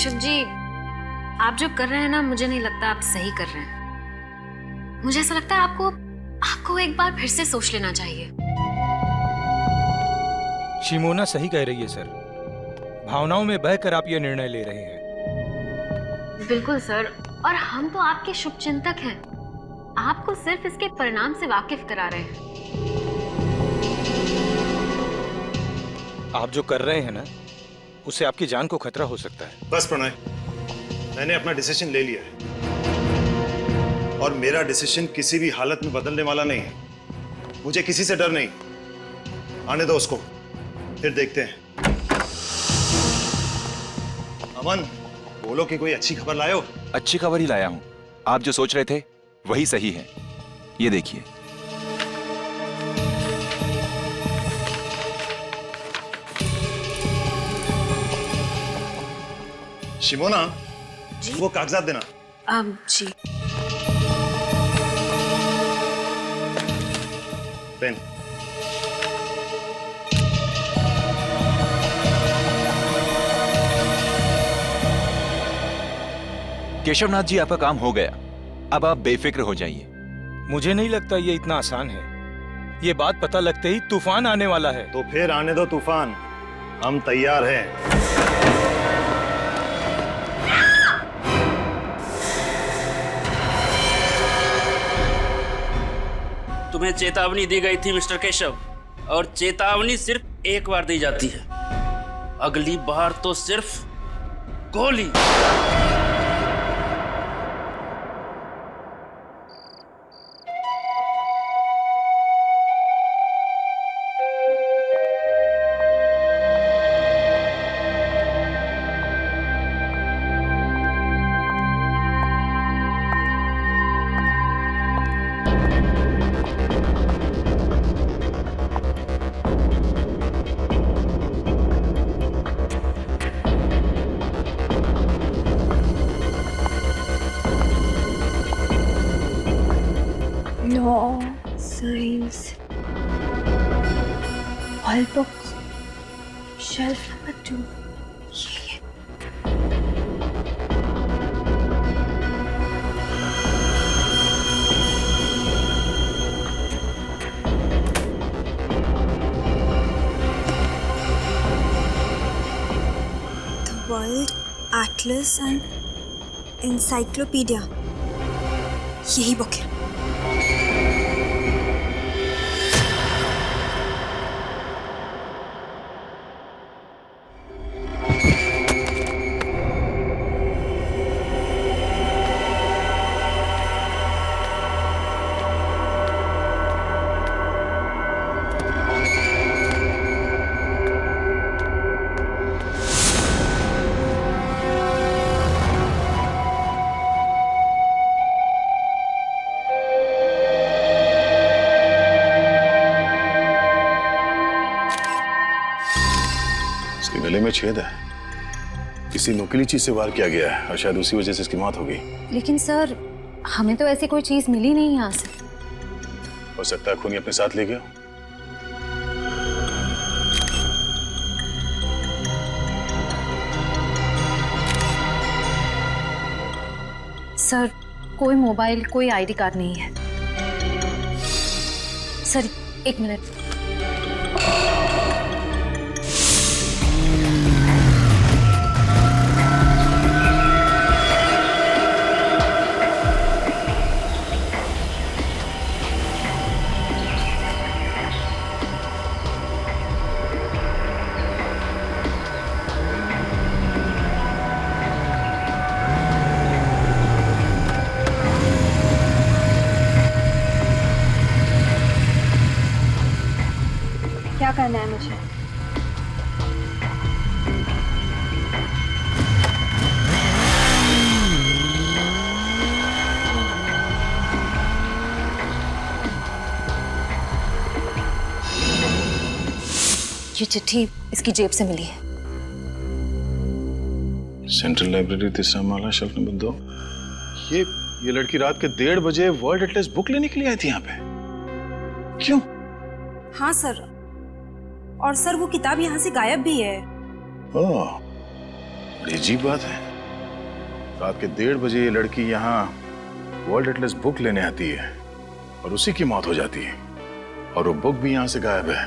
केशव जी, आप जो कर रहे हैं ना, मुझे नहीं लगता आप सही कर रहे हैं। मुझे ऐसा लगता है आपको एक बार फिर से सोच लेना चाहिए। शिमोना सही कह रही है सर। भावनाओं में बहकर आप ये निर्णय ले रहे हैं। बिल्कुल सर, और हम तो आपके शुभचिंतक हैं। आपको सिर्फ इसके परिणाम से वाकिफ करा रहे हैं। आप जो कर रहे हैं ना, उससे आपकी जान को खतरा हो सकता है। बस प्रणय, मैंने अपना डिसीजन ले लिया है और मेरा डिसीजन किसी भी हालत में बदलने वाला नहीं है। मुझे किसी से डर नहीं। आने दो उसको, फिर देखते हैं। अमन, बोलो कि कोई अच्छी खबर लाए हो। अच्छी खबर ही लाया हूं। आप जो सोच रहे थे वही सही है। ये देखिए। शिमोना, वो कागजात देना। जी। पेन। केशवनाथ जी, आपका काम हो गया। अब आप बेफिक्र हो जाइए। मुझे नहीं लगता ये इतना आसान है। ये बात पता लगते ही तूफान आने वाला है। तो फिर आने दो तूफान, हम तैयार हैं। तुम्हें चेतावनी दी गई थी मिस्टर केशव, और चेतावनी सिर्फ एक बार दी जाती है। अगली बार तो सिर्फ गोली। Law, science, all books, shelf number 2. ये। The World Atlas and Encyclopedia, यही बुक है। गले में छेद है। किसी नुकीली चीज से वार किया गया है और शायद उसी वजह से इसकी मौत हो गई। लेकिन सर, हमें तो ऐसी कोई चीज मिली नहीं यहाँ से। हो सकता है खूनी अपने साथ ले गया। सर, कोई मोबाइल, कोई आईडी कार्ड नहीं है। सर, एक मिनट। क्या करना है मुझे? ये चिट्ठी इसकी जेब से मिली है। सेंट्रल लाइब्रेरी, तीसरा माला, शेल्फ नंबर 2। ये लड़की रात के 1:30 बजे वर्ल्ड एटलस बुक लेने के लिए आई थी यहाँ पे। क्यों? हाँ सर, और सर वो किताब यहाँ से गायब भी है। ओह, बड़ी अजीब बात है। रात के 1:30 बजे ये लड़की यहाँ वर्ल्ड एटलस बुक लेने आती है और उसी की मौत हो जाती है, और वो बुक भी यहाँ से गायब है।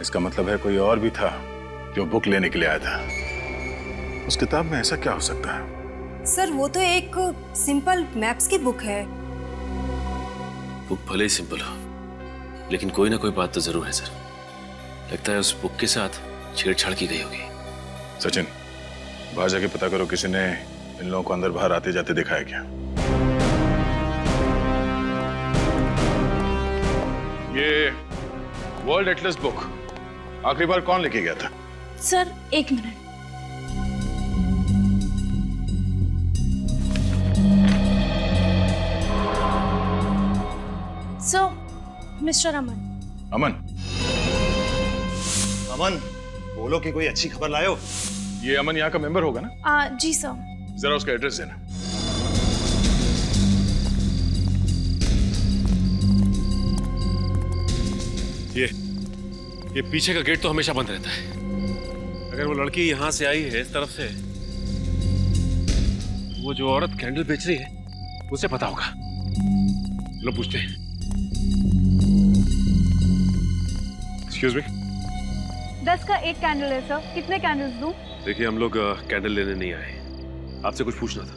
इसका मतलब है कोई और भी था जो बुक लेने के लिए आया था। उस किताब में ऐसा क्या हो सकता है? सर वो तो एक सिंपल मैप्स की बुक है। बुक भले ही सिंपल हो, लेकिन कोई ना कोई बात तो जरूर है सर। लगता है उस बुक के साथ छेड़छाड़ की गई होगी। सचिन, बाहर जाके पता करो किसी ने इन लोगों को अंदर बाहर आते जाते दिखा है क्या? ये वर्ल्ड एटलस बुक आखिरी बार कौन लेके गया था? Sir 1 minute. So mister Aman. Aman? Aman, बोलो कि कोई अच्छी खबर लाए हो। ये अमन यहाँ का मेंबर होगा ना? जी सर। जरा उसका एड्रेस देना। ये पीछे का गेट तो हमेशा बंद रहता है। अगर वो लड़की यहाँ से आई है इस तरफ से, वो जो औरत कैंडल बेच रही है उसे पता होगा। लो पूछते हैं। Excuse me. 10 का 1 कैंडल है सर, कितने कैंडल्स दूं? देखिए हम लोग कैंडल लेने नहीं आए, आपसे कुछ पूछना था।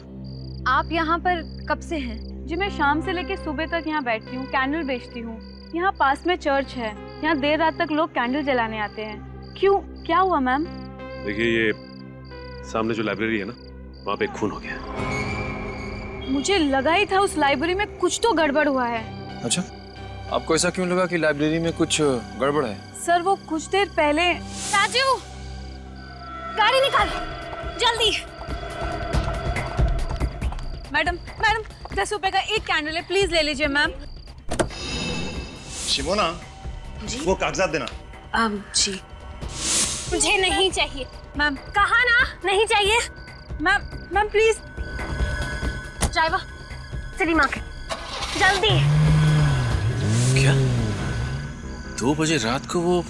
आप यहाँ पर कब से हैं? जी मैं शाम से लेकर सुबह तक यहाँ बैठती हूँ, कैंडल बेचती हूँ। यहाँ पास में चर्च है, यहाँ देर रात तक लोग कैंडल जलाने आते हैं। क्यों, क्या हुआ मैम? देखिए ये सामने जो लाइब्रेरी है ना, वहाँ पे एक खून हो गया। मुझे लगा ही था उस लाइब्रेरी में कुछ तो गड़बड़ हुआ है। अच्छा, आपको ऐसा क्यों लगा कि लाइब्रेरी में कुछ गड़बड़ है? सर वो कुछ देर पहले। राजू, गाड़ी निकाल जल्दी। मैडम 10 रुपए का 1 कैंडल है, प्लीज ले लीजिए मैम। शिमोना, वो कागजात देना। जी मुझे नहीं चाहिए मैम। कहा ना नहीं चाहिए ma'am please. Driver city market जल्दी। क्या 2 बजे रात को वो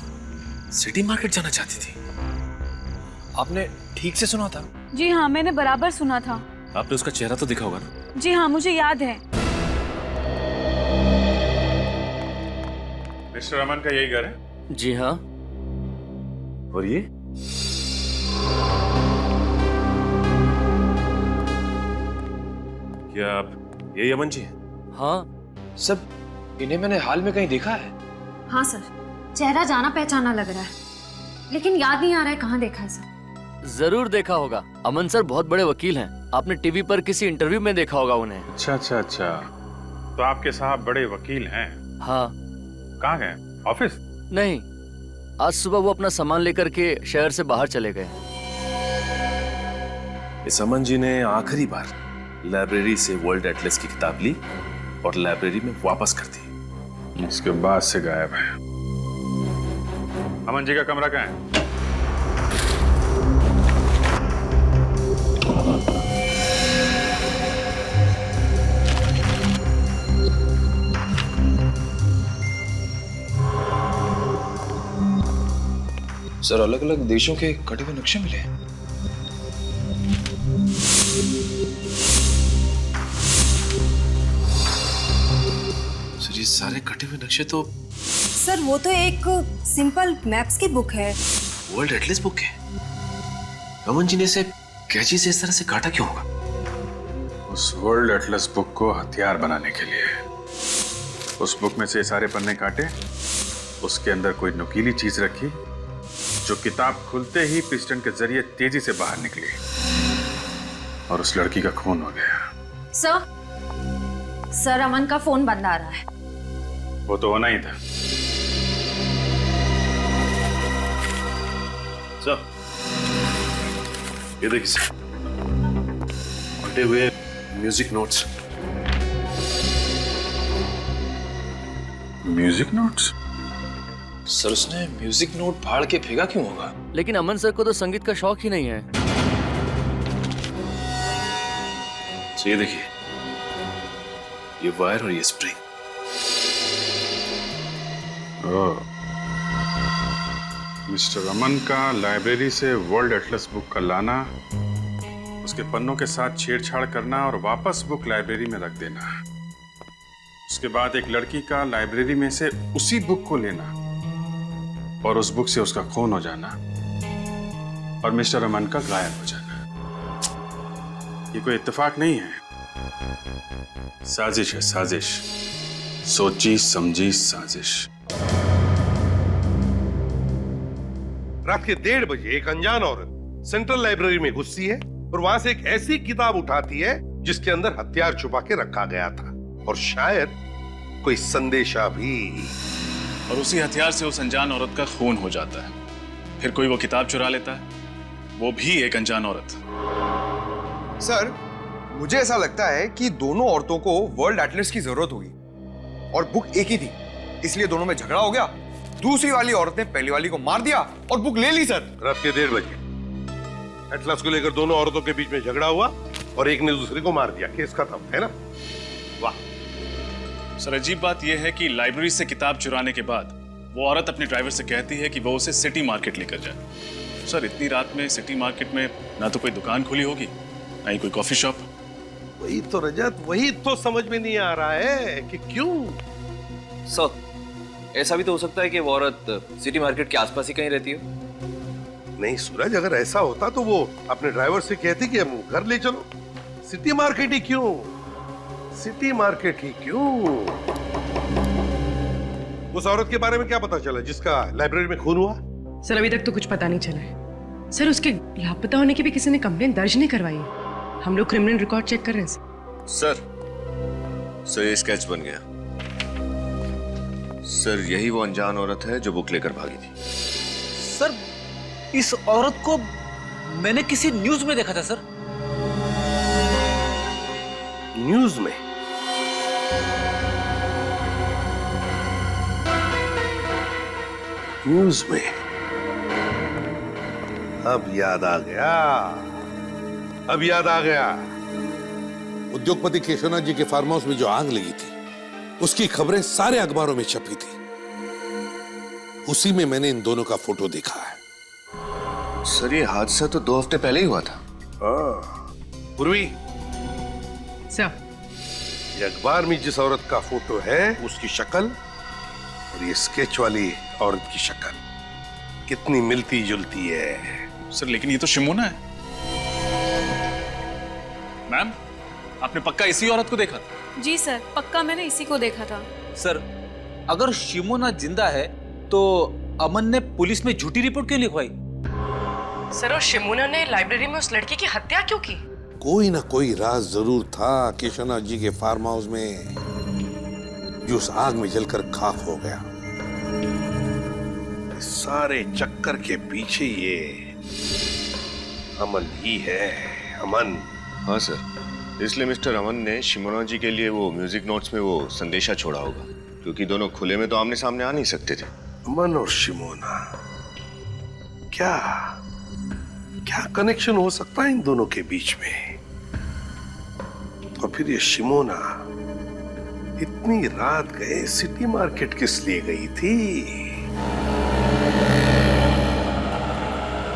सिटी मार्केट जाना चाहती थी? आपने ठीक से सुना था? जी हाँ, मैंने बराबर सुना था। आपने उसका चेहरा तो देखा होगा ना? जी हाँ, मुझे याद है। मिस्टर अमन का यही घर है? जी हाँ। और ये क्या आप यही अमन जी हैं? हाँ सब, इन्हें मैंने हाल में कहीं देखा है। हाँ सर, चेहरा जाना पहचाना लग रहा है, लेकिन याद नहीं आ रहा है कहाँ देखा है सर। जरूर देखा होगा, अमन सर बहुत बड़े वकील हैं। आपने टीवी पर किसी इंटरव्यू में देखा होगा उन्हें। अच्छा, तो आपके साहब बड़े वकील हैं? हाँ। कहाँ गए? ऑफिस? नहीं, आज सुबह वो अपना सामान लेकर के शहर से बाहर चले गए। इस अमन जी ने आखिरी बार लाइब्रेरी से वर्ल्ड एटलस की किताब ली और लाइब्रेरी में वापस कर दी। उसके बाद से गायब है। अमन जी का कमरा कहाँ है? सर अलग अलग देशों के कटे हुए नक्शे मिले हैं। सर ये सारे कटे हुए नक्शे तो सर वो तो एक सिंपल मैप्स की बुक है। वर्ल्ड एटलस बुक है। अमन जी ने इसे कैंची से इस तरह से काटा क्यों होगा? उस वर्ल्ड एटलस बुक को हथियार बनाने के लिए। उस बुक में से सारे पन्ने काटे, उसके अंदर कोई नुकीली चीज रखी जो किताब खुलते ही पिस्टन के जरिए तेजी से बाहर निकली और उस लड़की का खून हो गया। सर अमन का फोन बंद आ रहा है। वो तो होना ही था। सर ये देखिए सर, फटे हुए music notes. Music notes? Sir उसने म्यूजिक नोट फाड़ के फेंका क्यों होगा? लेकिन अमन सर को तो संगीत का शौक ही नहीं है। तो ये देखिए, ये वायर और ये स्प्रिंग। मिस्टर अमन का लाइब्रेरी से वर्ल्ड एटलस बुक का लाना उसके पन्नों के साथ छेड़छाड़ करना और वापस बुक लाइब्रेरी में रख देना। उसके बाद एक लड़की का लाइब्रेरी में से उसी बुक को लेना और उस बुक से उसका खून हो जाना और मिस्टर अमन का गायब हो जाना। ये कोई इत्तेफाक नहीं है, साजिश है, साजिश, सोची समझी साजिश। रात के 1:30 बजे एक अनजान औरत सेंट्रल लाइब्रेरी में घुसती है और वहां से एक ऐसी किताब उठाती है जिसके अंदर हथियार छुपा के रखा गया था और शायद कोई संदेशा भी। और उसी हथियार से उस अनजान औरत का खून हो जाता है। फिर कोई वो किताब चुरा लेता है, वो भी एक अनजान औरत। सर, मुझे ऐसा लगता है कि दोनों औरतों को वर्ल्ड एटलस की जरूरत होगी और बुक एक ही थी, इसलिए दोनों में झगड़ा हो गया। दूसरी वाली औरत ने पहली वाली को मार दिया और बुक ले ली। सर, रात के 1:30 बजे एटलस को लेकर दोनों औरतों के बीच में झगड़ा हुआ और एक ने दूसरे को मार दिया, केस खत्म, है ना? वाह। सर, अजीब बात यह है कि लाइब्रेरी से किताब चुराने के बाद वो औरत अपने ड्राइवर से कहती है कि वो उसे सिटी मार्केट लेकर जाए। सर, इतनी रात में सिटी मार्केट में ना तो कोई दुकान खुली होगी, ना ही कोई कॉफी शॉप। वही तो रजत, वही तो समझ में नहीं आ रहा है कि क्यों। सर, ऐसा भी तो हो सकता है कि वो औरत सिटी मार्केट के आसपास ही कहीं रहती हो। नहीं सूरज, अगर ऐसा होता तो वो अपने ड्राइवर से कहती कि हम घर ले चलो। सिटी मार्केट ही क्यों? सिटी मार्केट ही क्यों? उस औरत के बारे में क्या पता चला जिसका लाइब्रेरी में खून हुआ? सर, अभी तक तो कुछ पता नहीं चला है। सर, उसके लापता होने की भी किसी ने कंप्लेंट दर्ज नहीं करवाई है। हम लोग क्रिमिनल रिकॉर्ड चेक कर रहे हैं। सर, ये स्केच बन गया। सर, यही वो अनजान औरत है जो बुक लेकर भागी थी। सर, इस औरत को मैंने किसी न्यूज में देखा था। सर, न्यूज में? न्यूज में? अब याद आ गया, अब याद आ गया। उद्योगपति केशवनाथ जी के फार्म हाउस में जो आग लगी थी उसकी खबरें सारे अखबारों में छपी थी। उसी में मैंने इन दोनों का फोटो देखा है। सर, ये हादसा तो 2 हफ्ते पहले ही हुआ था। पूर्वी सर, ये अखबार में जिस औरत का फोटो है उसकी शक्ल और ये स्केच वाली औरत की शक्ल कितनी मिलती जुलती है। सर, लेकिन ये तो शिमोना है। मैम, आपने पक्का इसी औरत को देखा था? जी सर, पक्का मैंने इसी को देखा था। सर, अगर शिमोना जिंदा है तो अमन ने पुलिस में झूठी रिपोर्ट क्यों लिखवाई? सर, और शिमोना ने लाइब्रेरी में उस लड़की की हत्या क्यों की? कोई ना कोई राज जरूर था केशवनाथ जी के फार्म हाउस में जो उस आग में जलकर खाक हो गया। सारे चक्कर के पीछे ये अमन ही है, अमन। हाँ सर, इसलिए मिस्टर अमन ने शिमोना जी के लिए वो म्यूजिक नोट्स में वो संदेशा छोड़ा होगा, क्योंकि दोनों खुले में तो आमने सामने आ नहीं सकते थे। अमन और शिमोना, क्या क्या कनेक्शन हो सकता है इन दोनों के बीच में? और फिर ये शिमोना इतनी रात गए सिटी मार्केट किस लिए गई थी?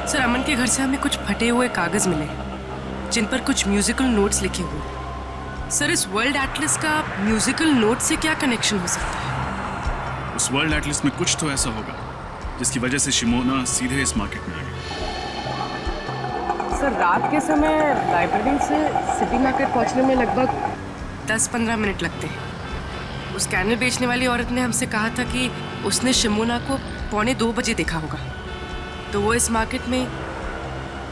सर, अमन के घर से हमें कुछ फटे हुए कागज मिले जिन पर कुछ म्यूजिकल नोट्स लिखे हुए। सर, इस वर्ल्ड एटलस का म्यूजिकल नोट से क्या कनेक्शन हो सकता है? उस वर्ल्ड एटलस में कुछ तो ऐसा होगा जिसकी वजह से शिमोना सीधे इस मार्केट में आ गई। सर, रात के समय लाइब्रेरी से सिटी मार्केट पहुंचने में लगभग 10-15 मिनट लगते हैं। उस कैनल बेचने वाली औरत ने हमसे कहा था कि उसने शिमोना को 1:45 बजे देखा होगा, तो वो इस मार्केट में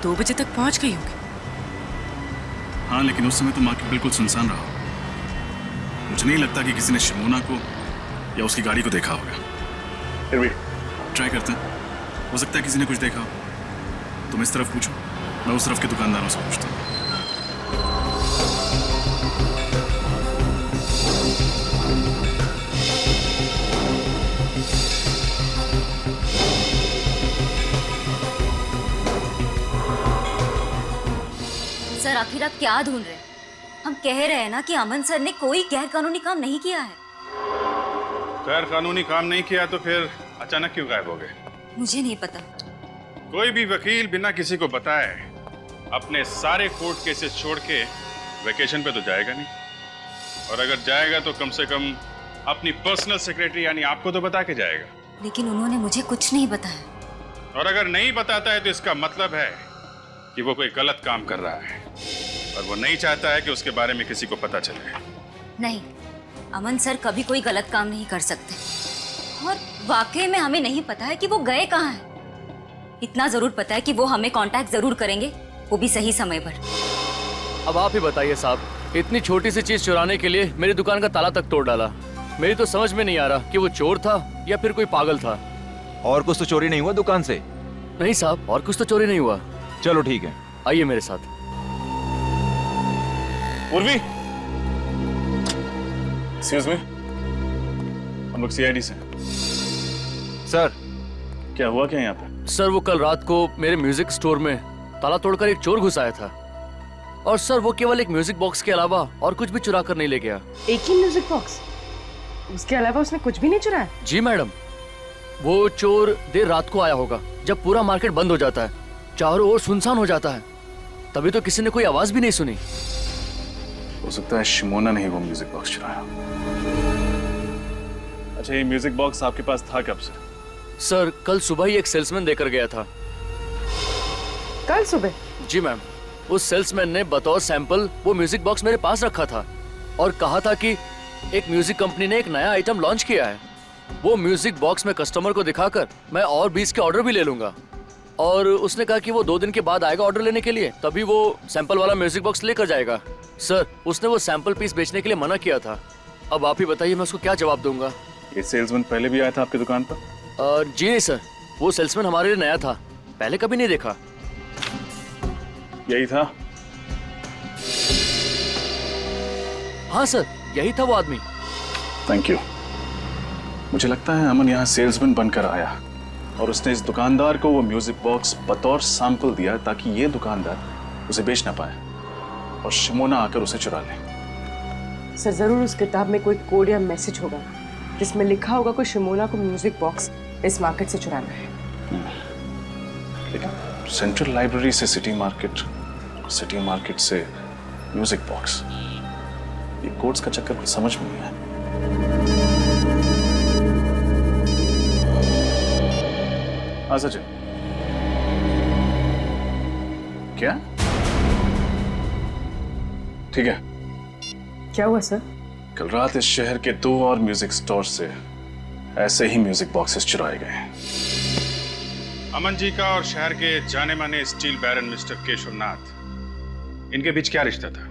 2 बजे तक पहुंच गई होगी। हाँ, लेकिन उस समय तो मार्केट बिल्कुल सुनसान रहा। मुझे नहीं लगता कि किसी ने शिमोना को या उसकी गाड़ी को देखा होगा। फिर भी ट्राई करते हैं, हो सकता है किसी ने कुछ देखा हो। तुम इस तरफ पूछो, मैं उस तरफ के दुकानदारों से पूछता हूँ। सर, आखिर आप क्या ढूंढ रहे हैं? हम कह रहे हैं ना कि अमन सर ने कोई गैर कानूनी काम नहीं किया है। गैर कानूनी काम नहीं किया तो फिर अचानक क्यों गायब हो गए? मुझे नहीं पता। कोई भी वकील बिना किसी को बताए अपने सारे कोर्ट केसेस छोड़ के वेकेशन पे तो जाएगा नहीं, और अगर जाएगा तो कम से कम अपनी पर्सनल सेक्रेटरी यानी आपको तो बता के जाएगा। लेकिन उन्होंने मुझे कुछ नहीं बताया। और अगर नहीं बताता है तो इसका मतलब है कि वो कोई गलत काम कर रहा है और वो नहीं चाहता है कि उसके बारे में किसी को पता चले। नहीं, अमन सर कभी कोई गलत काम नहीं कर सकते, और वाकई में हमें नहीं पता है कि वो गए कहाँ हैं। इतना जरूर पता है कि वो हमें कांटेक्ट जरूर करेंगे, वो भी सही समय पर। अब आप ही बताइए साहब, इतनी छोटी सी चीज चुराने के लिए मेरी दुकान का ताला तक तोड़ डाला। मेरी तो समझ में नहीं आ रहा कि वो चोर था या फिर कोई पागल था। और कुछ तो चोरी नहीं हुआ दुकान से? नहीं साहब, और कुछ तो चोरी नहीं हुआ। चलो ठीक है, आइए मेरे साथ। उर्वी, एक्सक्यूज मी, हम लोग सीआईडी से। सर क्या हुआ क्या यहाँ पे? सर वो कल रात को मेरे म्यूजिक स्टोर में ताला तोड़कर एक चोर घुस आया था, और सर वो केवल एक म्यूजिक बॉक्स के अलावा और कुछ भी चुरा कर नहीं ले गया। एक ही म्यूजिक बॉक्स? उसके अलावा उसने कुछ भी नहीं चुराया? जी मैडम, वो चोर देर रात को आया होगा जब पूरा मार्केट बंद हो जाता है, चारों ओर सुनसान हो जाता है, तभी तो किसी ने कोई आवाज भी नहीं सुनी। हो सकता है शिमोना ने ही वो म्यूजिक बॉक्स चुराया। अच्छा, ये म्यूजिक बॉक्स आपके पास था कब से? सर कल सुबह ही एक सेल्समैन देकर गया था। कल सुबह? जी मैम, उस सेल्समैन ने बतौर सैंपल वो म्यूजिक बॉक्स मेरे पास रखा था और कहा था कि एक म्यूजिक कंपनी ने एक नया आइटम लॉन्च किया है, वो म्यूजिक बॉक्स में कस्टमर को दिखाकर मैं और 20 के ऑर्डर भी ले लूंगा। और उसने कहा कि वो 2 दिन के बाद आएगा ऑर्डर लेने के लिए, तभी वो सैंपल वाला म्यूजिक बॉक्स लेकर जाएगा। सर उसने वो सैंपल पीस बेचने के लिए मना किया था। अब आप ही बताइए मैं उसको क्या जवाब दूंगा। ये सेल्समैन पहले भी आया था आपकी दुकान पर? जी नहीं सर, वो सेल्समैन हमारे लिए नया था, पहले कभी नहीं देखा। यही था? हाँ सर, यही था वो आदमी। Thank you. मुझे लगता है अमन यहाँ सेल्समैन बनकर आया और उसने इस दुकानदार को वो म्यूजिक बॉक्स बतौर सैंपल दिया ताकि ये दुकानदार उसे बेच ना पाए और शिमोना आकर उसे चुरा ले। सर जरूर उस किताब में कोई कोड या मैसेज होगा जिसमें लिखा होगा कि शिमोना को म्यूजिक बॉक्स इस मार्केट से चुराना है। लेकिन सेंट्रल लाइब्रेरी से सिटी मार्केट से म्यूजिक बॉक्स, ये कोड्स का चक्कर कुछ समझ में नहीं आया। हाँ सचिन, क्या? ठीक है। क्या हुआ सर? कल रात इस शहर के 2 और म्यूजिक स्टोर से ऐसे ही म्यूजिक बॉक्सेस चुराए गए। अमन जी का और शहर के जाने माने स्टील बैरन मिस्टर केशवनाथ, इनके बीच क्या रिश्ता था?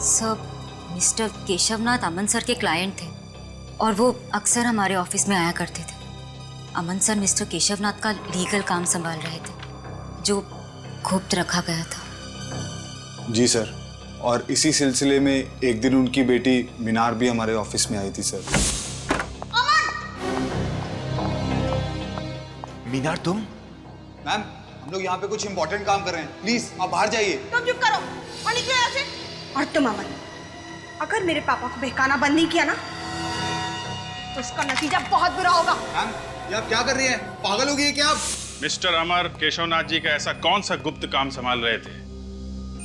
सब मिस्टर केशवनाथ अमन सर के क्लाइंट थे और वो अक्सर हमारे ऑफिस में आया करते थे। अमन सर मिस्टर केशवनाथ का लीगल काम संभाल रहे थे जो गुप्त रखा गया था। जी सर, और इसी सिलसिले में एक दिन उनकी बेटी मीनार भी हमारे ऑफिस में आई थी सर। मीनार तुम? मैम, हम लोग यहाँ पे कुछ इंपॉर्टेंट काम कर रहे हैं, प्लीज आप बाहर जाइए। तुम चुप करो और निकलो यहाँ से। और तुम अमन, अगर मेरे पापा को बहकाना बंद नहीं किया ना तो उसका नतीजा बहुत बुरा होगा। मैम, ये आप क्या कर रही हैं? पागल हो गई है क्या आप? मिस्टर अमर केशवनाथ जी का ऐसा कौन सा गुप्त काम संभाल रहे थे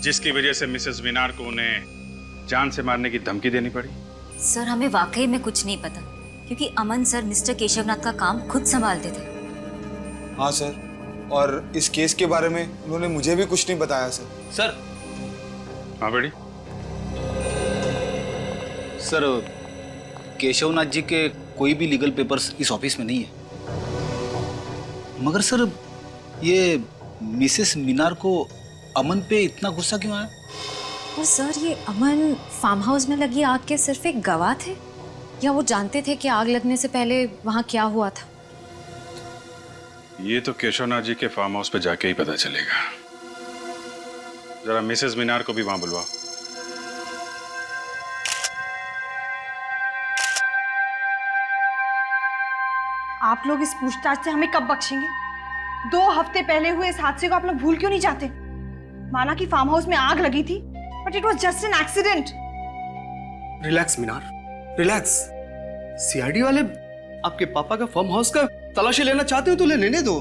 जिसकी वजह से मिसेस मीनार को उन्हें जान से मारने की धमकी देनी पड़ी? सर हमें वाकई में कुछ नहीं पता क्योंकि अमन सर मिस्टर केशवनाथ का काम खुद संभालते थे। हाँ सर, और इस केस के बारे में उन्होंने मुझे भी कुछ नहीं बताया सर। सर। हाँ बेटी। सर केशवनाथ जी के कोई भी लीगल पेपर्स इस ऑफिस में नहीं है, मगर सर ये मिसेस मीनार को अमन पे इतना गुस्सा क्यों आया? और सर ये अमन फार्म हाउस में लगी आग के सिर्फ एक गवाह थे या वो जानते थे कि आग लगने से पहले वहां क्या हुआ था? ये तो केशवनाथ जी के फार्म हाउस पे जाके ही पता चलेगा। जरा मिसेस मीनार को भी वहां बुलवाओ। आप लोग इस पूछताछ से हमें कब बख्शेंगे? 2 हफ्ते पहले हुए इस हादसे को आप लोग भूल क्यों नहीं जाते? माना कि फार्म हाउस में आग लगी थी, but it was just an accident. Relax Minar, relax. CID वाले आपके पापा का फार्म हाउस का तलाशी लेना चाहते हो तो लेने दो,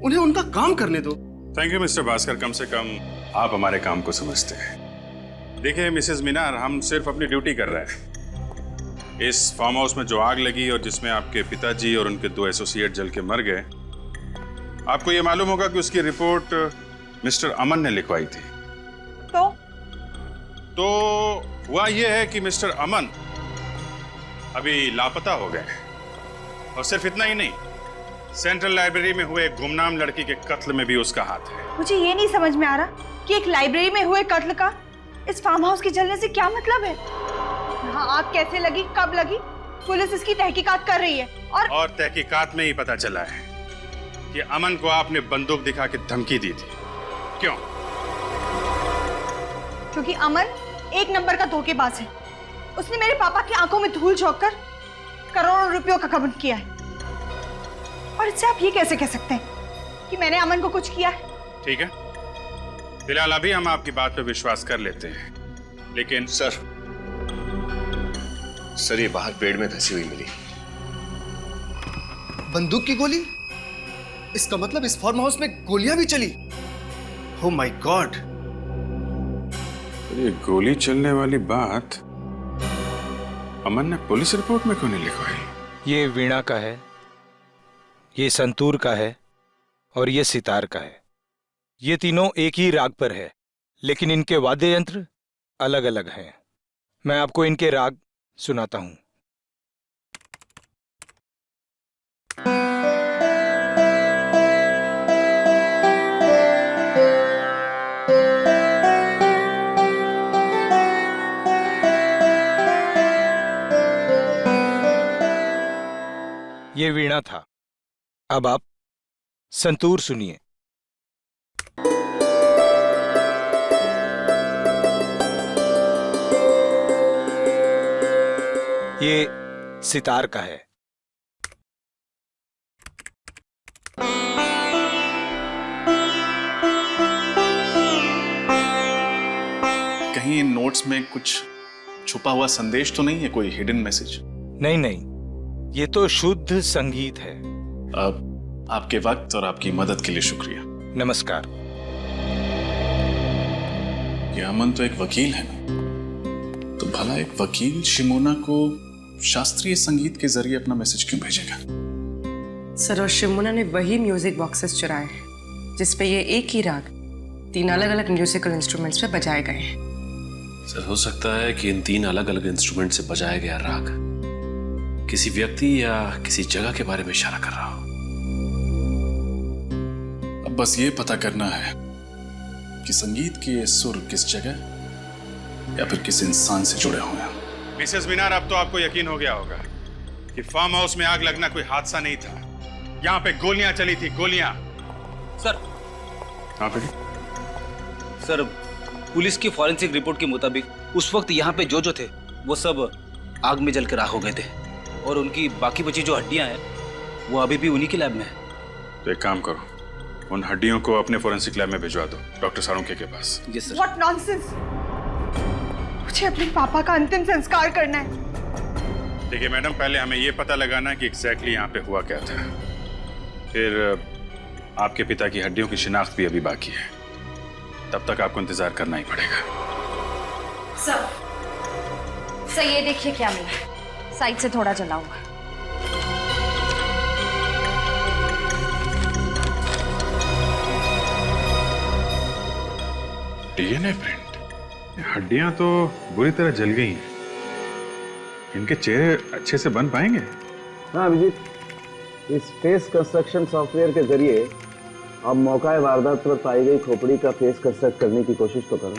उन्हें उनका काम करने दो। थैंक यू मिस्टर भास्कर, कम से कम आप हमारे काम को समझते हैं। देखिए मिसेस मीनार, हम सिर्फ अपनी ड्यूटी कर रहे हैं। इस फार्म हाउस में जो आग लगी और जिसमें आपके पिताजी और उनके 2 एसोसिएट जल के मर गए, आपको ये मालूम होगा कि उसकी रिपोर्ट मिस्टर अमन ने लिखवाई थी। तो हुआ यह है कि मिस्टर अमन अभी लापता हो गए हैं। और सिर्फ इतना ही नहीं, सेंट्रल लाइब्रेरी में हुए एक गुमनाम लड़की के कत्ल में भी उसका हाथ है। मुझे ये नहीं समझ में आ रहा कि एक लाइब्रेरी में हुए कत्ल का इस फार्म हाउस के जलने से क्या मतलब है। यहाँ आग कैसे लगी, कब लगी, पुलिस इसकी तहकीकात कर रही है। और तहकीकात में ही पता चला है कि अमन को आपने बंदूक दिखा के धमकी दी थी। क्यों? क्योंकि अमन एक नंबर का धोखेबाज है। उसने मेरे पापा की आंखों में धूल झोंक कर करोड़ों रुपयों का घमंड किया है। और इससे आप ये कैसे कह सकते हैं कि मैंने अमन को कुछ किया है? ठीक है, फिलहाल अभी हम आपकी बात पर विश्वास कर लेते हैं, लेकिन सर ये बाहर पेड़ में धंसी हुई मिली। बंदूक की गोली? इसका मतलब इस फार्म हाउस में गोलियां भी चली। Oh my God! ये गोली चलने वाली बात अमन ने पुलिस रिपोर्ट में क्यों नहीं लिखवाई? ये वीणा का है, ये संतूर का है और ये सितार का है। ये तीनों एक ही राग पर है, लेकिन इनके वाद्य यंत्र अलग अलग हैं। मैं आपको इनके राग सुनाता हूं। ये वीणा था। अब आप संतूर सुनिए। ये सितार का है। कहीं इन नोट्स में कुछ छुपा हुआ संदेश तो नहीं है, कोई हिडन मैसेज? नहीं नहीं, ये तो शुद्ध संगीत है। अब आपके वक्त और आपकी मदद के लिए शुक्रिया। नमस्कार। ये अमन तो एक वकील है ना, तो भला एक वकील शिमोना को शास्त्रीय संगीत के जरिए अपना मैसेज क्यों भेजेगा? सर, और शिमोना ने वही म्यूजिक बॉक्सेस चुराए हैं जिसपे ये एक ही राग 3 अलग अलग म्यूजिकल इंस्ट्रूमेंट्स पे बजाए गए हैं। सर, हो सकता है कि इन 3 अलग अलग इंस्ट्रूमेंट से बजाया गया राग किसी व्यक्ति या किसी जगह के बारे में इशारा कर रहा हो। अब बस ये पता करना है कि संगीत के ये सुर किस जगह या फिर किस इंसान से जुड़े हुए हैं। मिसेस मीनार, अब तो आपको यकीन हो गया होगा कि फार्म हाउस में आग लगना कोई हादसा नहीं था। यहाँ पे गोलियां चली थी, गोलियां। सर। हाँ बेटी। सर, पुलिस की फॉरेंसिक रिपोर्ट के मुताबिक उस वक्त यहाँ पे जो थे वो सब आग में जल कर राख हो गए थे, और उनकी बाकी बची जो हड्डियां हैं वो अभी भी उन्हीं के लैब में है। तो एक काम करो, उन हड्डियों को अपने फॉरेंसिक लैब में भिजवा दो, डॉक्टर सारुंखे के पास। Yes sir. What nonsense! मुझे अपने पापा का अंतिम संस्कार करना है। देखिए मैडम, पहले हमें ये पता लगाना है कि एग्जैक्टली यहाँ पे हुआ क्या था। फिर आपके पिता की हड्डियों की शिनाख्त भी अभी बाकी है, तब तक आपको इंतजार करना ही पड़ेगा। सर ये देखिए क्या मिला, साइड से थोड़ा जलाऊंगा। DNA print. हड्डियां तो बुरी तरह जल गई हैं। इनके चेहरे अच्छे से बन पाएंगे? हाँ अभिजीत, इस फेस कंस्ट्रक्शन सॉफ्टवेयर के जरिए आप मौका वारदात पर पाई गई खोपड़ी का फेस कंस्ट्रक्ट करने की कोशिश तो करो।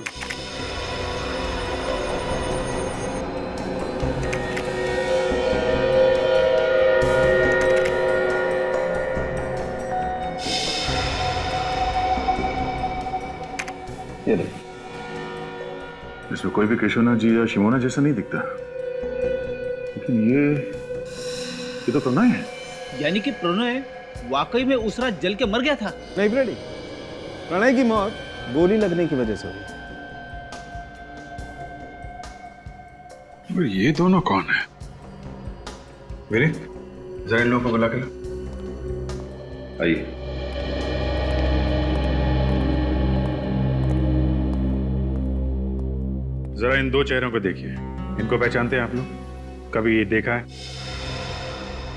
ये देखिए, इसमें कोई भी केशवनाथ जी या शिमोना जैसा नहीं दिखता, लेकिन ये तो प्रणय है। यानी कि प्रणय वाकई में उस रात जल के मर गया था? नहीं प्रणय, प्रणय की मौत गोली लगने की वजह से हुई। और ये दोनों कौन है? मेरे जरा इन लोगों को बुला के लो। आइए। जरा इन दो चेहरों को देखिए, इनको पहचानते हैं आप लोग? कभी ये देखा है?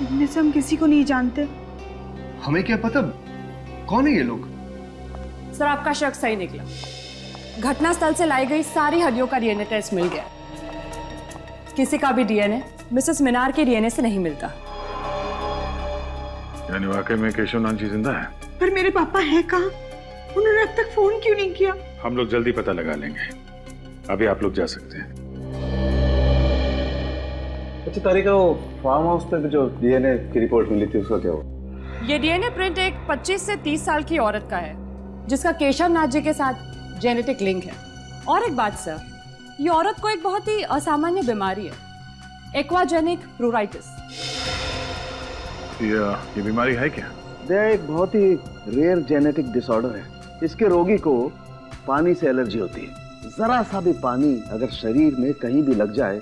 इनमें से हम किसी को नहीं जानते। हमें क्या पता कौन है ये लोग? सर आपका शक सही निकला। घटनास्थल से लाई गई सारी हड्डियों का डीएनए टेस्ट मिल गया। किसी का भी डीएनए मिसेस मीनार के डीएनए से नहीं मिलता। यानी वाकई में केशवनाथ जी जिंदा है? पर मेरे पापा हैं कहाँ? उन्होंने अब तक फोन क्यों नहीं किया? हम लोग जल्दी पता लगा लेंगे, अभी आप लोग जा सकते हैं। अच्छा तारिका, वो फार्म हाउस पे जो डीएनए की रिपोर्ट मिली थी उसका क्या हुआ? ये डीएनए प्रिंट एक 25 से 30 साल की औरत का है जिसका केशव नाथ जी के साथ जेनेटिक लिंक है। और एक बात सर, ये औरत को एक बहुत ही असामान्य बीमारी है, एक्वाजेनिक प्लूराइटिस। ये बीमारी है क्या? यह एक बहुत ही रेयर जेनेटिक डिसऑर्डर है। इसके रोगी को पानी से एलर्जी होती है। जरा सा भी पानी अगर शरीर में कहीं भी लग जाए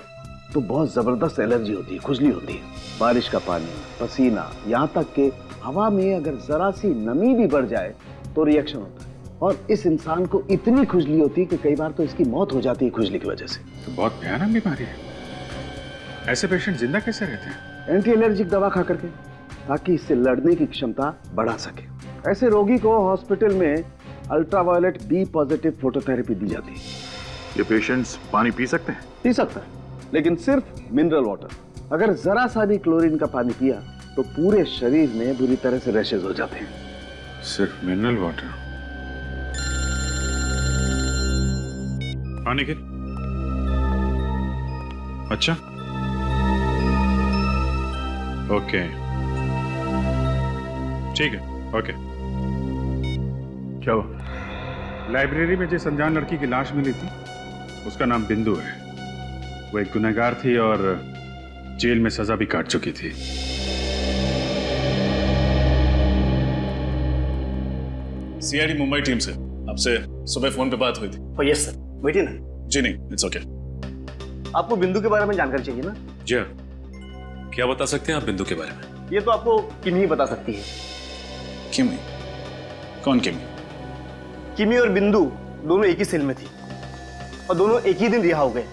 तो बहुत जबरदस्त एलर्जी होती है, खुजली होती है। बारिश का पानी, पसीना, यहाँ तक कि हवा में अगर जरा सी नमी भी बढ़ जाए तो रिएक्शन होता है। और इस इंसान को इतनी खुजली होती है कि कई बार तो इसकी मौत हो जाती है खुजली की वजह से। तो बहुत भयानक बीमारी है। ऐसे पेशेंट जिंदा कैसे रहते हैं? एंटी एलर्जिक दवा खा करके, ताकि इससे लड़ने की क्षमता बढ़ा सके। ऐसे रोगी को हॉस्पिटल में अल्ट्रावायलेट बी पॉजिटिव फोटोथेरेपी दी जाती है। ये पेशेंट्स पानी पी सकते हैं? पी सकता है, लेकिन सिर्फ मिनरल वाटर। अगर जरा सा भी क्लोरीन का पानी पिया तो पूरे शरीर में बुरी तरह से रैशेज हो जाते हैं। सिर्फ मिनरल वाटर? पानी के? अच्छा, ओके, ठीक है, ओके। क्या हुआ? लाइब्रेरी में जिस अनजान लड़की की लाश मिली थी उसका नाम बिंदु है। वो एक गुनहगार थी और जेल में सजा भी काट चुकी थी। सीआईडी मुंबई टीम से आपसे सुबह फोन पे बात हुई थी। यस सर, बैठिए ना। जी नहीं, इट्स ओके। आपको बिंदु के बारे में जानकारी चाहिए ना? जी हाँ, क्या बता सकते हैं आप बिंदु के बारे में? ये तो आपको किमी बता सकती है। किमी? कौन किमी? किमी और बिंदु दोनों एक ही सेल में थी और दोनों एक ही दिन रिहा हो गए।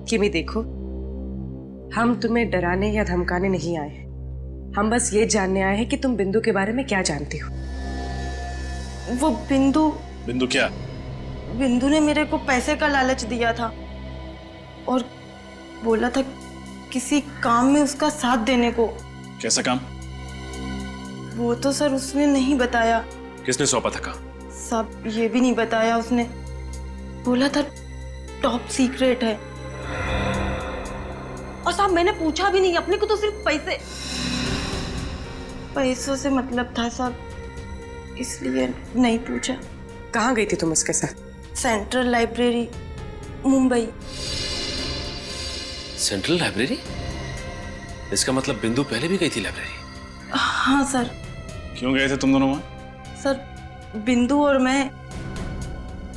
किमी देखो, हम तुम्हें डराने या धमकाने नहीं आए हैं। हम बस ये जानने आए हैं कि तुम बिंदु के बारे में क्या जानती हो। वो बिंदु क्या? बिंदु ने मेरे को पैसे का लालच दिया था और बोला था किसी काम में उसका साथ देने को। कैसा काम? वो तो सर उसने नहीं बताया। किसने सौंपा था काम? सब ये भी नहीं बताया उसने। बोला था टॉप सीक्रेट है। और साहब मैंने पूछा भी नहीं, अपने को तो सिर्फ पैसों से मतलब था साहब, इसलिए नहीं पूछा। कहाँ गई थी तुम उसके साथ? Central library, Mumbai. Central library? इसका मतलब बिंदु पहले भी गई थी लाइब्रेरी? हाँ सर। क्यों गए थे तुम दोनों वहां? सर बिंदु और मैं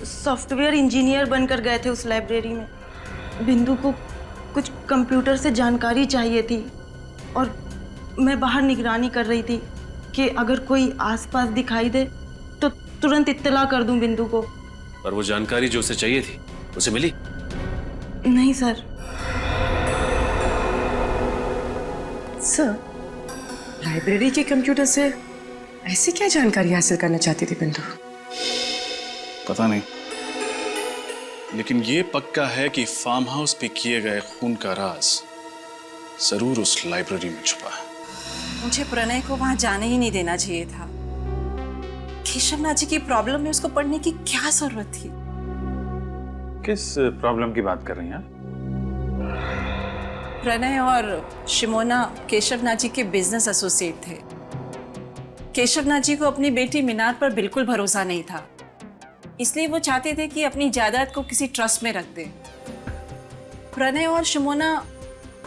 सॉफ्टवेयर इंजीनियर बनकर गए थे उस लाइब्रेरी में। बिंदु को कुछ कंप्यूटर से जानकारी चाहिए थी और मैं बाहर निगरानी कर रही थी कि अगर कोई आसपास दिखाई दे तो तुरंत इत्तला कर दूं बिंदु को। पर वो जानकारी जो उसे चाहिए थी उसे मिली? नहीं सर। सर, लाइब्रेरी के कंप्यूटर से ऐसी क्या जानकारी हासिल करना चाहती थी बिंदु? पता नहीं, लेकिन ये पक्का है कि फार्म हाउस पे किए गए खून का राज जरूर उस लाइब्रेरी में छुपा है। मुझे प्रणय को वहां जाने ही नहीं देना चाहिए था। केशवनाथ जी की प्रॉब्लम में उसको पढ़ने की क्या जरूरत थी? किस प्रॉब्लम की बात कर रही हैं? प्रणय और शिमोना केशवनाथ जी के बिजनेस एसोसिएट थे। केशवनाथ जी को अपनी बेटी मीनार पर बिल्कुल भरोसा नहीं था, इसलिए वो चाहते थे कि अपनी जायदाद को किसी ट्रस्ट में रख दे। प्रणय और शिमोना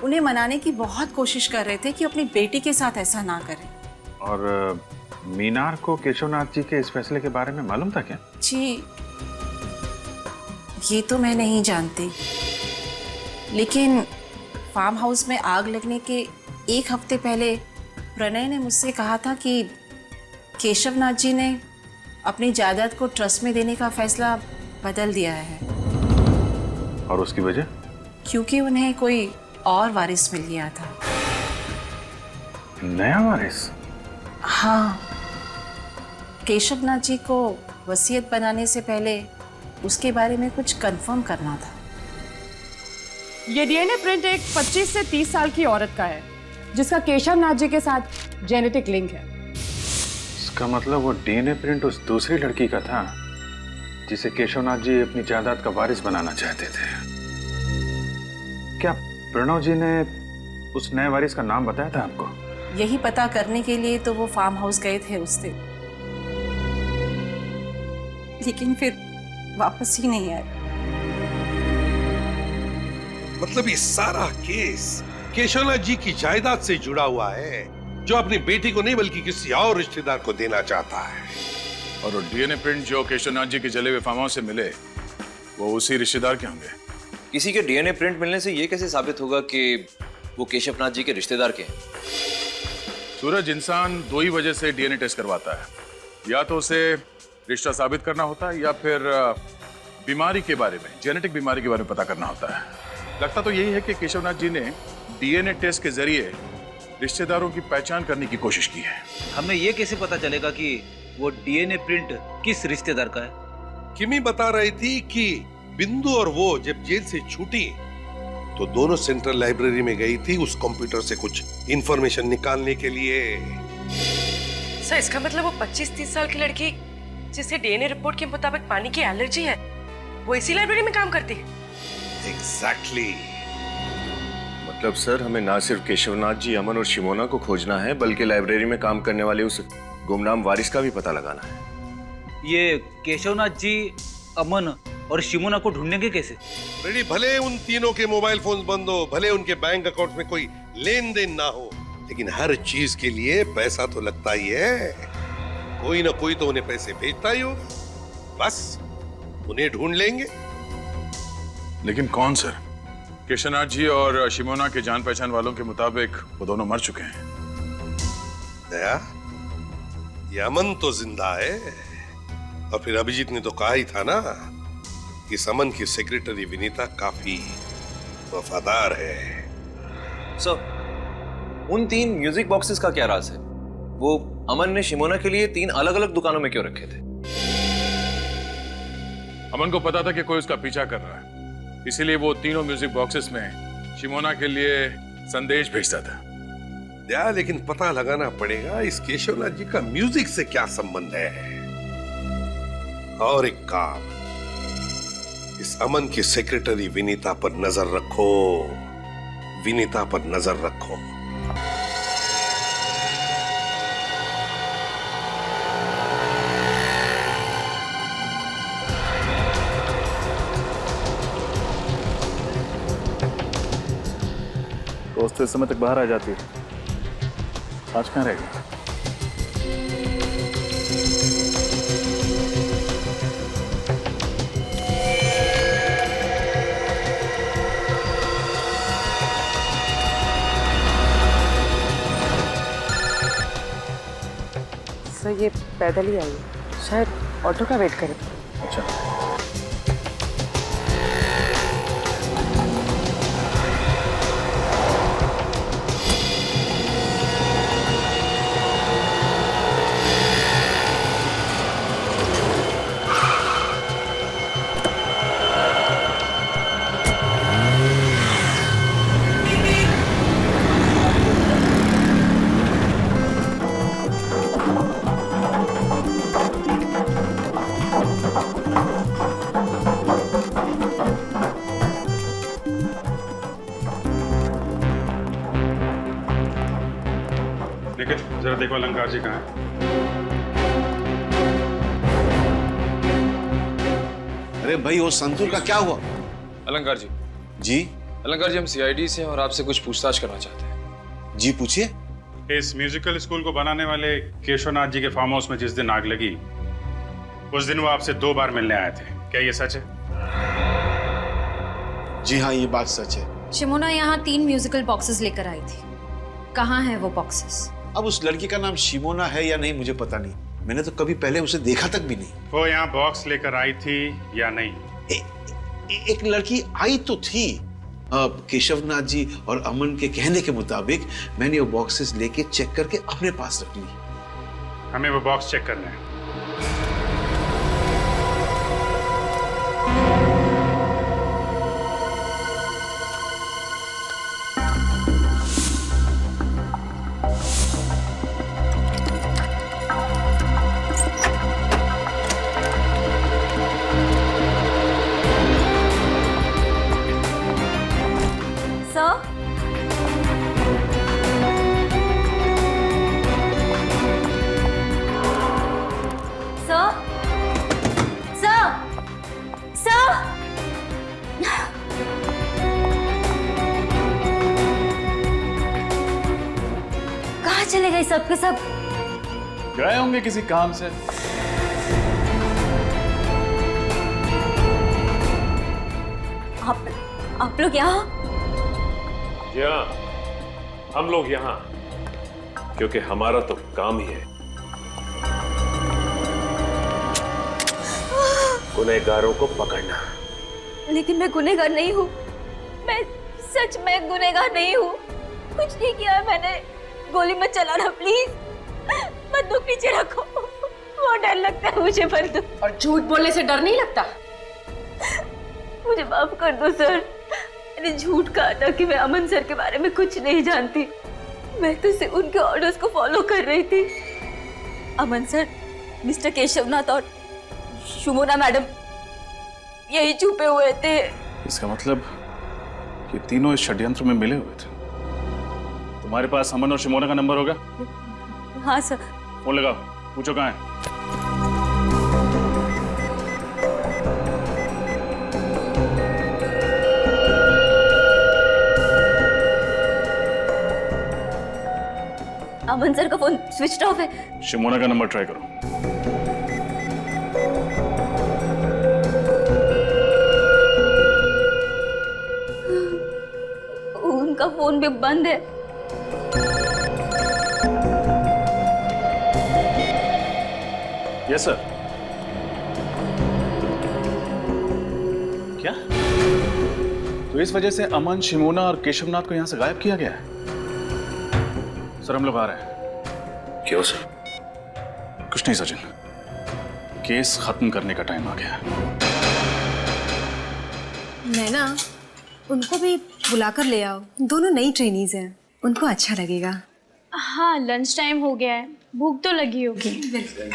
उन्हें मनाने की बहुत कोशिश कर रहे थे कि अपनी बेटी के साथ ऐसा ना करें। और मीनार को केशवनाथ जी के इस फैसले के बारे में मालूम था क्या? जी, ये तो मैं नहीं जानती, लेकिन फार्म हाउस में आग लगने के एक हफ्ते पहले प्रणय ने मुझसे कहा था कि केशव नाथ जी ने अपनी जायदाद को ट्रस्ट में देने का फैसला बदल दिया है। और उसकी वजह? क्योंकि उन्हें कोई और वारिस मिल गया था। नया वारिस? हाँ, केशव नाथ जी को वसीयत बनाने से पहले उसके बारे में कुछ कंफर्म करना था। ये डीएनए प्रिंट एक 25 से 30 साल की औरत का है जिसका केशव नाथ जी के साथ जेनेटिक लिंक है। इसका मतलब वो डीएनए प्रिंट उस दूसरी लड़की का था जिसे केशवनाथ जी अपनी जायदाद का वारिस बनाना चाहते थे। क्या प्रणव जी ने उस नए वारिस का नाम बताया था आपको? यही पता करने के लिए तो वो फार्म हाउस गए थे उस दिन, लेकिन फिर वापस ही नहीं आए। मतलब ये सारा केस केशवनाथ जी की जायदाद से जुड़ा हुआ है, जो अपनी बेटी को नहीं बल्कि किसी और रिश्तेदार को देना चाहता है। और वो डीएनए प्रिंट जो केशवनाथ जी के जले हुए फार्म हाउस से मिले वो उसी रिश्तेदार के होंगे। किसी के डीएनए प्रिंट मिलने से ये कैसे साबित होगा कि वो केशवनाथ जी के रिश्तेदार के हैं? सूरज, इंसान दो ही वजह से डीएनए टेस्ट करवाता है, या तो उसे रिश्ता साबित करना होता है या फिर बीमारी के बारे में, जेनेटिक बीमारी के बारे में पता करना होता है। लगता तो यही है कि केशवनाथ जी ने डीएनए टेस्ट के जरिए रिश्तेदारों की पहचान करने की कोशिश की है। हमें ये कैसे पता चलेगा कि वो डीएनए प्रिंट किस रिश्तेदार का है? किमी बता रही थी कि बिंदु और वो जब जेल से छूटी तो दोनों सेंट्रल लाइब्रेरी में गई थी उस कंप्यूटर से कुछ इंफॉर्मेशन निकालने के लिए। सर, इसका मतलब वो 25-30 साल की लड़की जिसे डीएनए रिपोर्ट के मुताबिक पानी की एलर्जी है, वो इसी लाइब्रेरी में काम करती है? एग्जैक्टली। मतलब सर, हमें ना सिर्फ केशवनाथ जी, अमन और शिमोना को खोजना है, बल्कि लाइब्रेरी में काम करने वाले उस गुमनाम वारिस का भी पता लगाना है। ये केशवनाथ जी, अमन और शिमोना को ढूंढेंगे कैसे? रेडी, भले उन तीनों के मोबाइल फोन बंद हो, भले उनके बैंक अकाउंट में कोई लेन देन ना हो, लेकिन हर चीज के लिए पैसा तो लगता ही है। कोई ना कोई तो उन्हें पैसे भेजता ही होगा। बस उन्हें ढूंढ लेंगे। लेकिन कौन सर? केशवनाथ जी और शिमोना के जान पहचान वालों के मुताबिक वो दोनों मर चुके हैं। दया, ये अमन तो जिंदा है, और फिर अभिजीत ने तो कहा ही था ना कि अमन की सेक्रेटरी विनीता काफी वफादार है। सर, उन 3 म्यूजिक बॉक्सेस का क्या राज है? वो अमन ने शिमोना के लिए 3 अलग-अलग दुकानों में क्यों रखे थे? अमन को पता था कि कोई उसका पीछा कर रहा है, इसीलिए वो तीनों म्यूजिक बॉक्सेस में शिमोना के लिए संदेश भेजता था। दया, लेकिन पता लगाना पड़ेगा इस केशवनाथ जी का म्यूजिक से क्या संबंध है। और एक काम, इस अमन की सेक्रेटरी विनीता पर नजर रखो, विनीता पर नजर रखो। दोस्त इस समय तक बाहर आ जाती है, आज कहाँ रहेगी? सर, ये पैदल ही आई है, शायद ऑटो का वेट करे। अच्छा, जरा देखो अलंकार जी कहाँ है? अरे भाई, वो संतूर का क्या हुआ? अलंकार जी। जी अलंकार जी, हम सीआईडी से हैं और आपसे कुछ पूछताछ करना चाहते हैं। जी पूछिए। इस म्यूजिकल स्कूल को बनाने वाले केशवनाथ जी के फार्म हाउस में जिस दिन आग लगी, उस दिन वो आपसे 2 बार मिलने आए थे, क्या ये सच है? जी हाँ, ये बात सच है। शिमोना यहाँ 3 म्यूजिकल बॉक्सेस लेकर आई थी। कहाँ है वो बॉक्सेस? अब उस लड़की का नाम शिमोना है या नहीं मुझे पता नहीं, मैंने तो कभी पहले उसे देखा तक भी नहीं। वो यहाँ बॉक्स लेकर आई थी या नहीं? एक लड़की आई तो थी। केशवनाथ जी और अमन के कहने के मुताबिक मैंने वो बॉक्सेस लेके चेक करके अपने पास रख ली। हमें वो बॉक्स चेक करना है। चले गए सब के सब? गए होंगे किसी काम से। आप लोग यहाँ? जी हाँ, हम लोग यहाँ क्योंकि हमारा तो काम ही है गुनहगारों को पकड़ना। लेकिन मैं गुनहगार नहीं हूँ। मैं सच में गुनहगार नहीं हूँ। कुछ नहीं किया है मैंने। गोली मत चलाना प्लीज। बंदूक पीछे रखो। बहुत डर लगता है मुझे बंदूक। और झूठ बोलने से डर नहीं लगता? मुझे माफ कर दो सर। मैंने झूठ कहा था कि मैं अमन सर के बारे में कुछ नहीं जानती। मैं तो सिर्फ उनके ऑर्डर्स को फॉलो कर रही थी। अमन सर, मिस्टर केशवनाथ और शिमोना मैडम यही छुपे हुए थे। इसका मतलब ये तीनों इस षड्यंत्र में मिले हुए थे। तुम्हारे पास अमन और शिमोना का नंबर होगा? हाँ सर। फोन लगाओ, पूछो कहाँ है। अमन सर का फोन स्विच ऑफ है। शिमोना का नंबर ट्राई करो। उनका फोन भी बंद है। Yes sir. क्या? तो इस वजह से अमन, शिमोना और केशवनाथ को यहां से गायब किया गया है? सर हम लोग आ रहे हैं। क्यों सर? कुछ नहीं सचिन, केस खत्म करने का टाइम आ गया है। नैना, उनको भी बुलाकर ले आओ। दोनों नई ट्रेनीज हैं, उनको अच्छा लगेगा। हाँ, लंच टाइम हो गया है, भूख तो लगी होगी। बिल्कुल।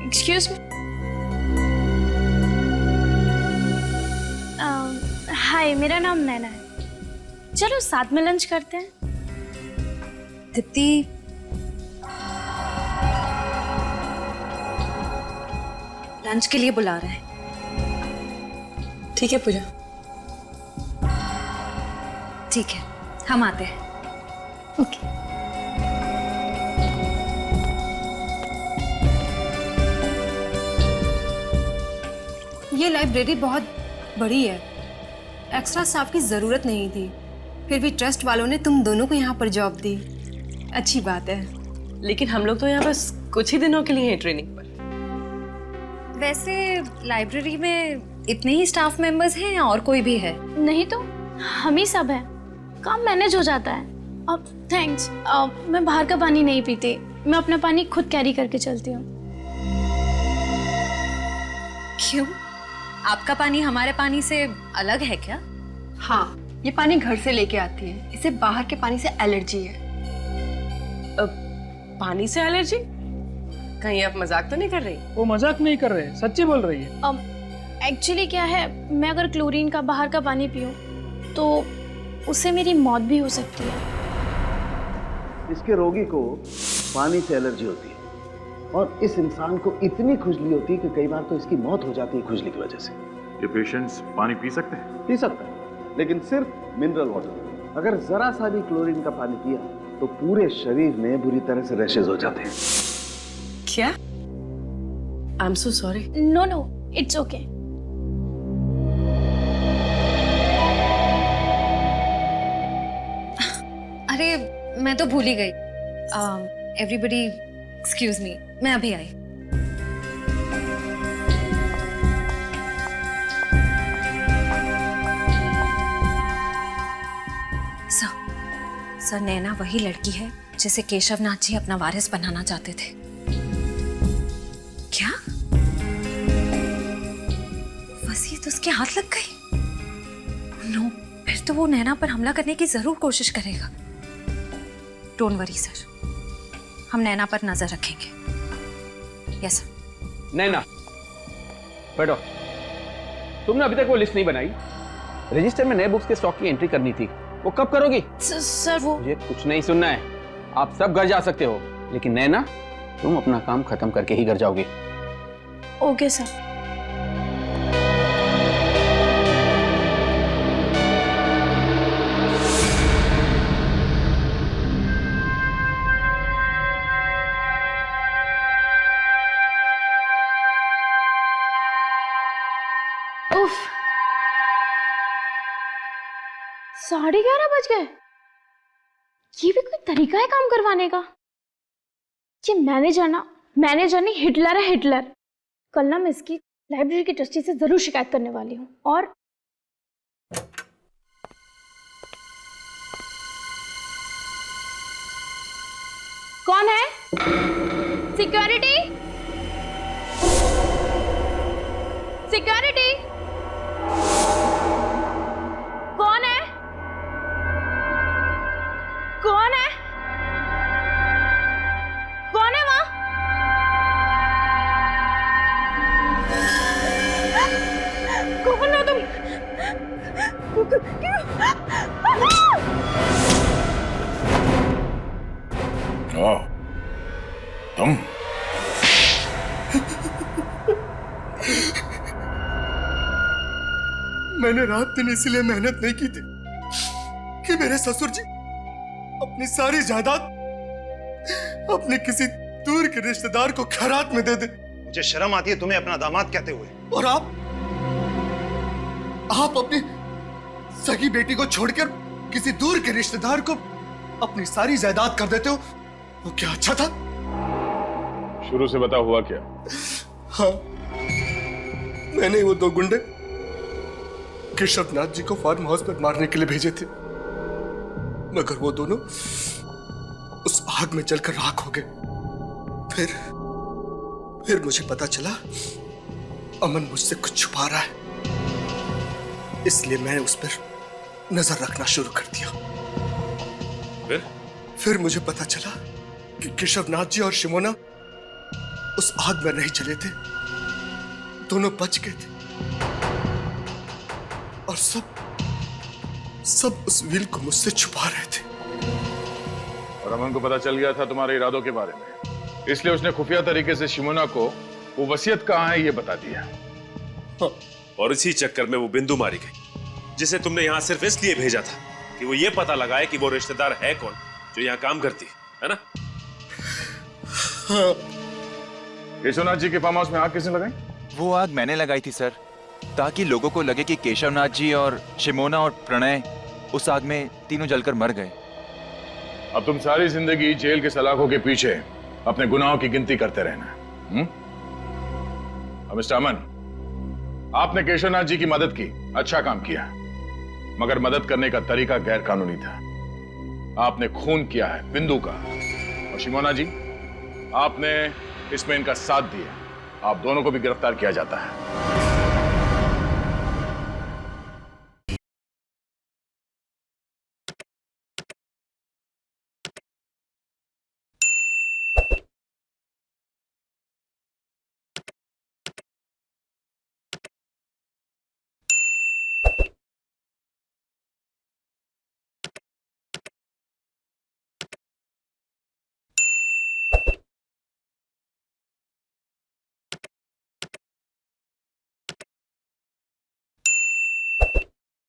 Excuse me. हाय, मेरा नाम नैना है। चलो साथ में लंच करते हैं। दीप्ति, लंच के लिए बुला रहे हैं। ठीक है पूजा। ठीक है, हम आते हैं। ओके। ये लाइब्रेरी बहुत बड़ी है, एक्स्ट्रा स्टाफ की ज़रूरत नहीं थी, फिर भी ट्रस्ट वालों ने तुम दोनों को यहाँ पर जॉब दी। अच्छी बात है। लेकिन हम लोग तो यहाँ बस कुछ ही दिनों के लिए हैं ट्रेनिंग पर। वैसे लाइब्रेरी में इतने ही स्टाफ मेंबर्स हैं या और कोई भी है? नहीं तो हम ही सब हैं, काम मैनेज हो जाता है। अब थैंक्स। मैं बाहर का पानी नहीं पीती, मैं अपना पानी खुद कैरी करके चलती हूँ। क्यों? आपका पानी हमारे पानी से अलग है क्या? हाँ, ये पानी घर से लेके आती है, इसे बाहर के पानी से एलर्जी है। पानी से एलर्जी? कहीं आप मजाक तो नहीं कर रही? वो मजाक नहीं कर रहे, सच्ची बोल रही है। एक्चुअली क्या है, मैं अगर क्लोरीन का बाहर का पानी पीऊँ तो उससे मेरी मौत भी हो सकती है। इसके रोगी को पानी से एलर्जी होती है और इस इंसान को इतनी खुजली होती है कि कई बार तो इसकी मौत हो जाती है खुजली की वजह से। ये पेशेंट्स पानी पी सकते हैं? पी सकता है, लेकिन सिर्फ मिनरल वाटर। अगर जरा सा भी क्लोरीन का पानी पिया तो पूरे शरीर में बुरी तरह से रैशेज हो जाते हैं। क्या? I am so sorry. No no, it's okay. अरे मैं तो भूल ही गई। एवरीबडी एक्सक्यूज मी, मैं अभी आई। सर, नैना वही लड़की है जिसे केशवनाथ जी अपना वारिस बनाना चाहते थे। क्या वसीयत उसके हाथ लग गई? नो, फिर तो वो नैना पर हमला करने की जरूर कोशिश करेगा। डोंट वरी सर, हम नैना पर नजर रखेंगे। Yes sir. नैना बैठो। तुमने अभी तक वो लिस्ट नहीं बनाई। रजिस्टर में नए बुक्स के स्टॉक की एंट्री करनी थी, वो कब करोगी? सर वो मुझे कुछ नहीं सुनना है। आप सब घर जा सकते हो, लेकिन नैना तुम अपना काम खत्म करके ही घर जाओगे। Okay sir. उफ, 11:30 बज गए। ये भी कोई तरीका है काम करवाने का? ये मैनेजर नहीं, हिटलर है, हिटलर। कल ना मैं इसकी लाइब्रेरी की ट्रस्टी से जरूर शिकायत करने वाली हूँ। और कौन है? सिक्योरिटी, सिक्योरिटी, कौन है? कौन है? कौन है वहां? कौन हो तुम? ओ, तुम? मैंने रात दिन इसलिए मेहनत नहीं की थी कि मेरे ससुर जी अपनी सारी जायदाद अपने किसी दूर के रिश्तेदार को खैरात में दे दे। मुझे शर्म आती है तुम्हें अपना दामाद कहते हुए। और आप अपनी सगी बेटी को छोड़कर किसी दूर के रिश्तेदार को अपनी सारी जायदाद कर देते हो। वो क्या अच्छा था? शुरू से बता हुआ क्या? हाँ, मैंने वो दो गुंडे केशवनाथ जी को फार्म हाउस पर मारने के लिए भेजे थे, मगर वो दोनों उस आग में जलकर राख हो गए। फिर मुझे पता चला अमन मुझसे कुछ छुपा रहा है, इसलिए मैंने उस पर नजर रखना शुरू कर दिया। फिर मुझे पता चला कि केशवनाथ जी और शिमोना उस आग में नहीं जले थे, दोनों बच गए थे। और सब उस व्हील को मुझसे छुपा रहे थे। और अमन को पता चल गया था तुम्हारे इरादों के बारे में, इसलिए उसने खुफिया तरीके से शिमोना को वो वसीयत कहाँ है ये बता दिया। हाँ। और इसी चक्कर में वो बिंदु मारी गई, जिसे तुमने यहाँ सिर्फ इसलिए भेजा था कि वो ये पता लगाए कि वो रिश्तेदार है कौन जो यहाँ काम करती है ना? हाँ। केशवनाथ जी के फार्म हाउस में आग किसने लगाई? वो आग मैंने लगाई थी सर, ताकि लोगों को लगे कि केशवनाथ जी और शिमोना और प्रणय उस आग में तीनों जलकर मर गए। अब तुम सारी जिंदगी जेल के सलाखों के पीछे अपने गुनाहों की गिनती करते रहना। मिस्टर अमन, आपने केशवनाथ जी की मदद की, अच्छा काम किया, मगर मदद करने का तरीका गैर कानूनी था। आपने खून किया है बिंदु का, और शिमोना जी आपने इसमें इनका साथ दिया। आप दोनों को भी गिरफ्तार किया जाता है।